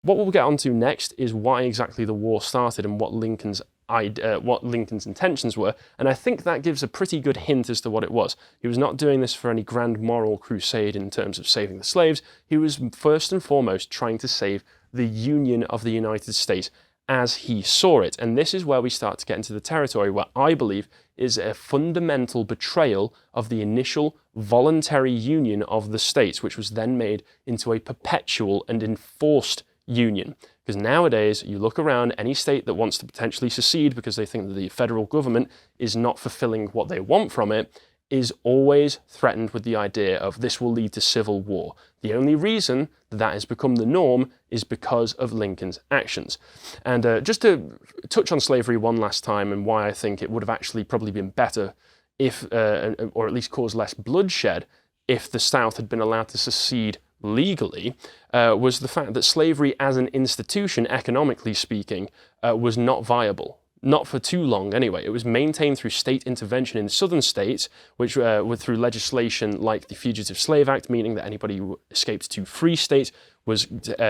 What we'll get onto next is why exactly the war started and what Lincoln's intentions were, and I think that gives a pretty good hint as to what it was. He was not doing this for any grand moral crusade in terms of saving the slaves. He was first and foremost trying to save the Union of the United States as he saw it. And this is where we start to get into the territory where I believe is a fundamental betrayal of the initial voluntary union of the states, which was then made into a perpetual and enforced union. Because nowadays, you look around, any state that wants to potentially secede because they think that the federal government is not fulfilling what they want from it, is always threatened with the idea of this will lead to civil war. The only reason that has become the norm is because of Lincoln's actions. And just to touch on slavery one last time and why I think it would have actually probably been better if, or at least caused less bloodshed, if the South had been allowed to secede legally, was the fact that slavery as an institution, economically speaking, was not viable. Not for too long anyway. It was maintained through state intervention in southern states, which were through legislation like the Fugitive Slave Act, meaning that anybody who escaped to free states was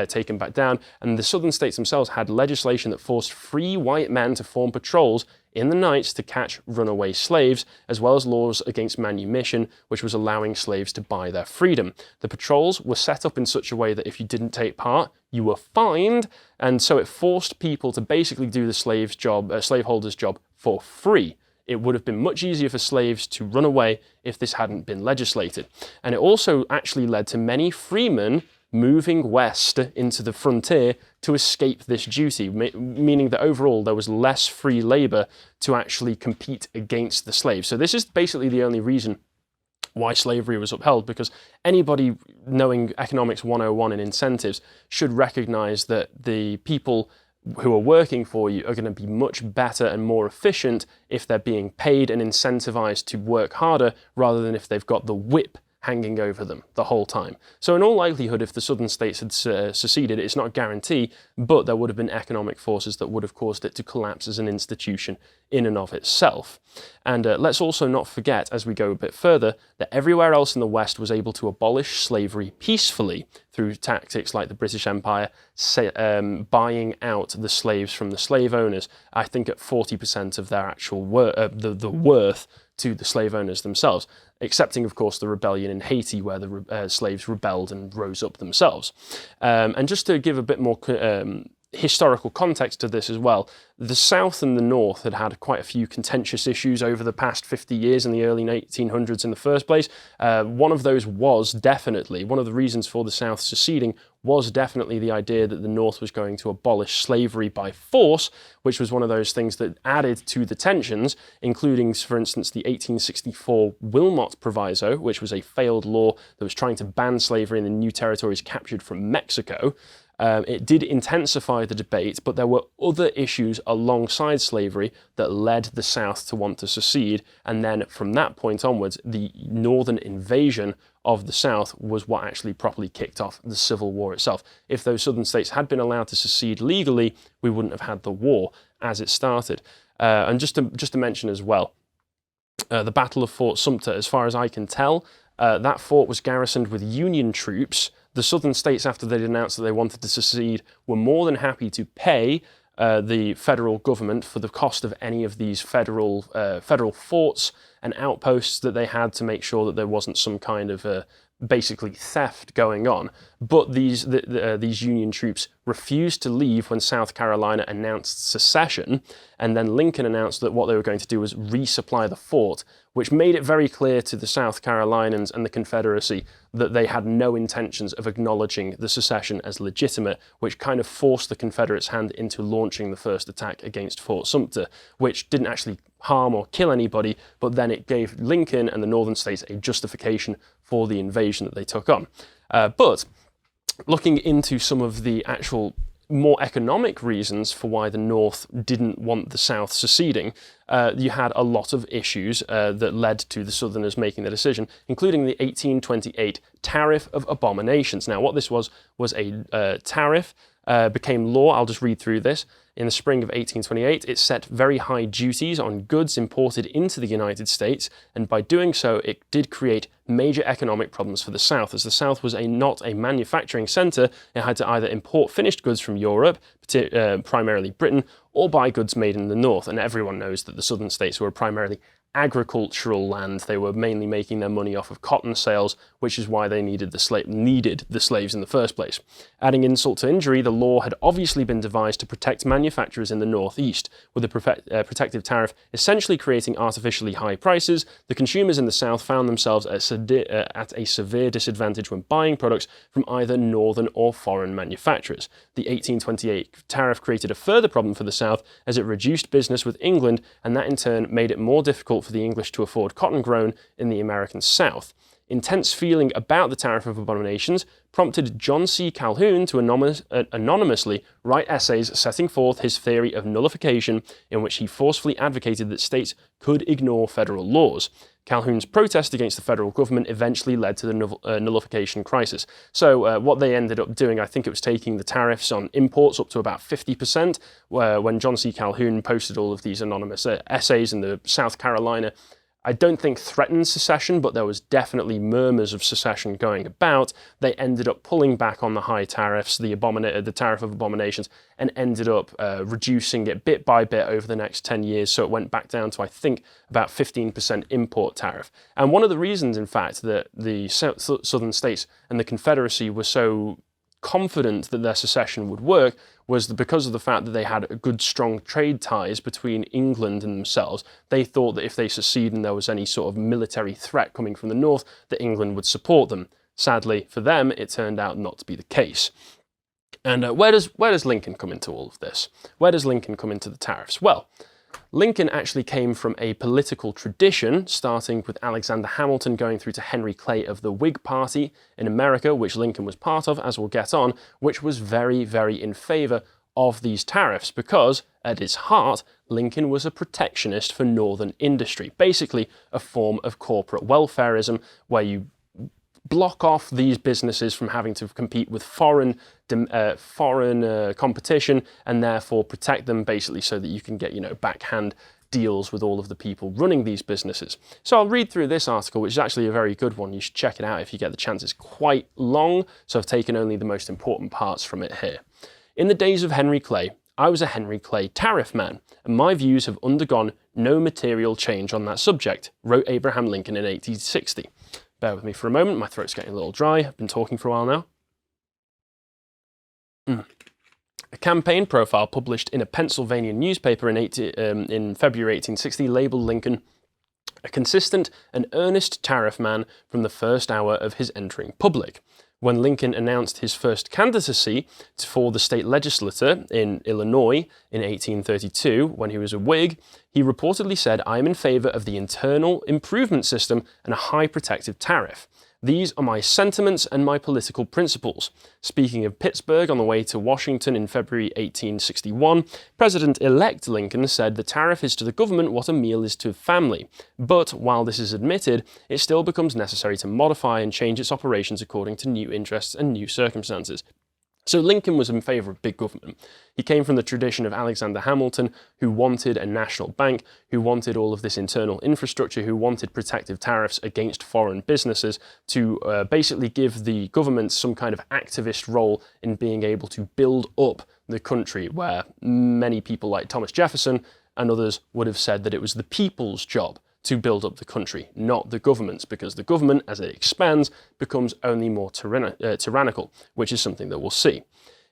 taken back down. And the southern states themselves had legislation that forced free white men to form patrols in the nights to catch runaway slaves, as well as laws against manumission, which was allowing slaves to buy their freedom. The patrols were set up in such a way that if you didn't take part, you were fined, and so it forced people to basically do the slaveholder's job for free. It would have been much easier for slaves to run away if this hadn't been legislated. And it also actually led to many freemen moving west into the frontier to escape this duty, meaning that overall there was less free labor to actually compete against the slaves. So this is basically the only reason why slavery was upheld, because anybody knowing economics 101 and incentives should recognize that the people who are working for you are going to be much better and more efficient if they're being paid and incentivized to work harder rather than if they've got the whip hanging over them the whole time. So in all likelihood, if the southern states had seceded, it's not a guarantee, but there would have been economic forces that would have caused it to collapse as an institution in and of itself. And let's also not forget, as we go a bit further, that everywhere else in the West was able to abolish slavery peacefully through tactics like the British Empire buying out the slaves from the slave owners, I think at 40% of their actual the worth to the slave owners themselves, excepting, of course, the rebellion in Haiti where the slaves rebelled and rose up themselves. And just to give a bit more historical context to this as well, the South and the North had had quite a few contentious issues over the past 50 years in the early 1800s in the first place. One of those was definitely, one of the reasons for the South seceding was definitely the idea that the North was going to abolish slavery by force, which was one of those things that added to the tensions, including, for instance, the 1864 Wilmot Proviso, which was a failed law that was trying to ban slavery in the new territories captured from Mexico. It did intensify the debate, but there were other issues alongside slavery that led the South to want to secede, and then from that point onwards, the northern invasion of the South was what actually properly kicked off the Civil War itself. If those southern states had been allowed to secede legally, we wouldn't have had the war as it started. And just to mention as well, the Battle of Fort Sumter, as far as I can tell, that fort was garrisoned with Union troops. The southern states, after they'd announced that they wanted to secede, were more than happy to pay the federal government for the cost of any of these federal forts and outposts that they had to make sure that there wasn't some kind of basically theft going on. But these Union troops refused to leave when South Carolina announced secession, and then Lincoln announced that what they were going to do was resupply the fort, which made it very clear to the South Carolinians and the Confederacy that they had no intentions of acknowledging the secession as legitimate, which kind of forced the Confederates' hand into launching the first attack against Fort Sumter, which didn't actually harm or kill anybody, but then it gave Lincoln and the northern states a justification for the invasion that they took on. But looking into some of the actual more economic reasons for why the North didn't want the South seceding, you had a lot of issues that led to the Southerners making the decision, including the 1828 Tariff of Abominations. Now, what this was a tariff, became law. I'll just read through this. In the spring of 1828, it set very high duties on goods imported into the United States, and by doing so, it did create major economic problems for the South. As the South was not a manufacturing centre, it had to either import finished goods from Europe, primarily Britain, or buy goods made in the North. And everyone knows that the southern states were primarily agricultural land. They were mainly making their money off of cotton sales, which is why they needed the slaves in the first place. Adding insult to injury, the law had obviously been devised to protect manufacturers in the Northeast, with the protective tariff essentially creating artificially high prices. The consumers in the South found themselves at a severe disadvantage when buying products from either northern or foreign manufacturers. The 1828 tariff created a further problem for the South as it reduced business with England, and that in turn made it more difficult for the English to afford cotton grown in the American South. Intense feeling about the Tariff of Abominations prompted John C. Calhoun to anonymously write essays setting forth his theory of nullification, in which he forcefully advocated that states could ignore federal laws. Calhoun's protest against the federal government eventually led to the nullification crisis. So what they ended up doing, I think it was taking the tariffs on imports up to about 50%, when John C. Calhoun posted all of these anonymous essays in the South Carolina. I don't think threatened secession, but there was definitely murmurs of secession going about. They ended up pulling back on the high tariffs, the Tariff of Abominations, and ended up reducing it bit by bit over the next 10 years. So it went back down to, I think, about 15% import tariff. And one of the reasons, in fact, that the southern states and the Confederacy were so confident that their secession would work was because of the fact that they had good, strong trade ties between England and themselves. They thought that if they seceded and there was any sort of military threat coming from the north, that England would support them. Sadly for them, it turned out not to be the case. And where does Lincoln come into all of this? Where does Lincoln come into the tariffs? Well, Lincoln actually came from a political tradition, starting with Alexander Hamilton going through to Henry Clay of the Whig Party in America, which Lincoln was part of, as we'll get on, which was very, very in favour of these tariffs because, at its heart, Lincoln was a protectionist for northern industry, basically a form of corporate welfarism where you block off these businesses from having to compete with foreign competition and therefore protect them basically so that you can get, backhand deals with all of the people running these businesses. So I'll read through this article, which is actually a very good one. You should check it out if you get the chance. It's quite long, so I've taken only the most important parts from it here. In the days of Henry Clay, I was a Henry Clay tariff man, and my views have undergone no material change on that subject, wrote Abraham Lincoln in 1860. Bear with me for a moment, my throat's getting a little dry. I've been talking for a while now. A campaign profile published in a Pennsylvania newspaper in February 1860 labelled Lincoln a consistent and earnest tariff man from the first hour of his entering public. When Lincoln announced his first candidacy for the state legislature in Illinois in 1832, when he was a Whig, he reportedly said, "I am in favour of the internal improvement system and a high protective tariff. These are my sentiments and my political principles." Speaking of Pittsburgh on the way to Washington in February 1861, President-elect Lincoln said the tariff is to the government what a meal is to family. But while this is admitted, it still becomes necessary to modify and change its operations according to new interests and new circumstances. So Lincoln was in favour of big government. He came from the tradition of Alexander Hamilton, who wanted a national bank, who wanted all of this internal infrastructure, who wanted protective tariffs against foreign businesses to basically give the government some kind of activist role in being able to build up the country, where many people like Thomas Jefferson and others would have said that it was the people's job to build up the country, not the government's, because the government, as it expands, becomes only more tyrannical, which is something that we'll see.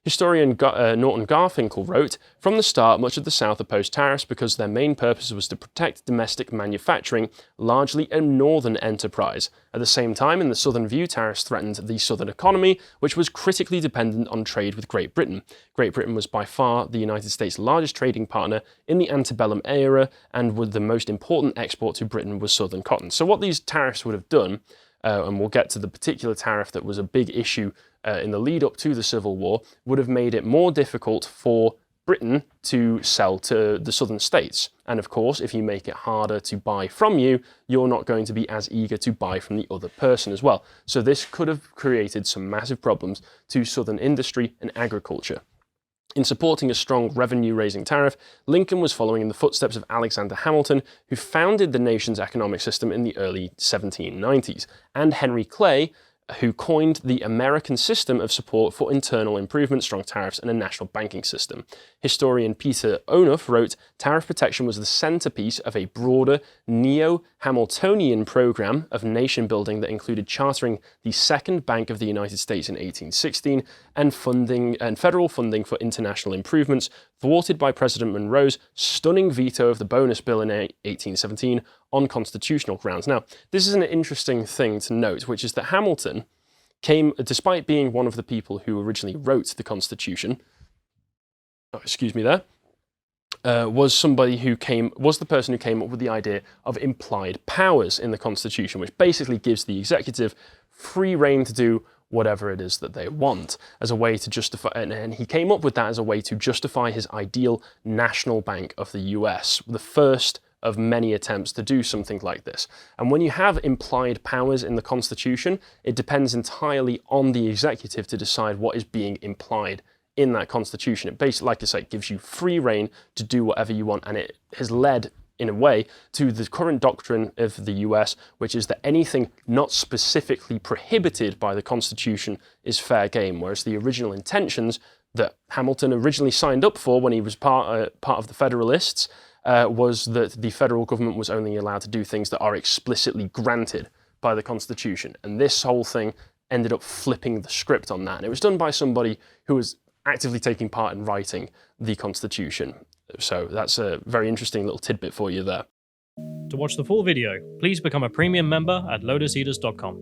Historian Norton Garfinkel wrote, "From the start, much of the South opposed tariffs because their main purpose was to protect domestic manufacturing, largely a northern enterprise. At the same time, in the Southern view, tariffs threatened the Southern economy, which was critically dependent on trade with Great Britain. Great Britain was by far the United States' largest trading partner in the antebellum era, and the most important export to Britain was Southern cotton." So what these tariffs would have done, and we'll get to the particular tariff that was a big issue in the lead up to the Civil War, would have made it more difficult for Britain to sell to the southern states. And of course, if you make it harder to buy from you, you're not going to be as eager to buy from the other person as well. So this could have created some massive problems to southern industry and agriculture. In supporting a strong revenue-raising tariff, Lincoln was following in the footsteps of Alexander Hamilton, who founded the nation's economic system in the early 1790s, and Henry Clay, who coined the American system of support for internal improvement, strong tariffs, and a national banking system. Historian Peter Onuff wrote, "Tariff protection was the centerpiece of a broader neo-Hamiltonian program of nation building that included chartering the Second Bank of the United States in 1816 and federal funding for international improvements, thwarted by President Monroe's stunning veto of the bonus bill in 1817 on constitutional grounds." Now, this is an interesting thing to note, which is that Hamilton came, despite being one of the people who originally wrote the Constitution, was the person who came up with the idea of implied powers in the Constitution, which basically gives the executive free rein to do whatever it is that they want, as a way to justify, and he came up with that as a way to justify his ideal national bank of the US, the first of many attempts to do something like this. And when you have implied powers in the Constitution, it depends entirely on the executive to decide what is being implied in that Constitution. It basically, like I say, gives you free rein to do whatever you want, and it has led, in a way, to the current doctrine of the US, which is that anything not specifically prohibited by the Constitution is fair game, whereas the original intentions that Hamilton originally signed up for when he was part of the Federalists was that the federal government was only allowed to do things that are explicitly granted by the Constitution. And this whole thing ended up flipping the script on that. And it was done by somebody who was actively taking part in writing the Constitution. So that's a very interesting little tidbit for you there. To watch the full video, please become a premium member at lotuseaters.com.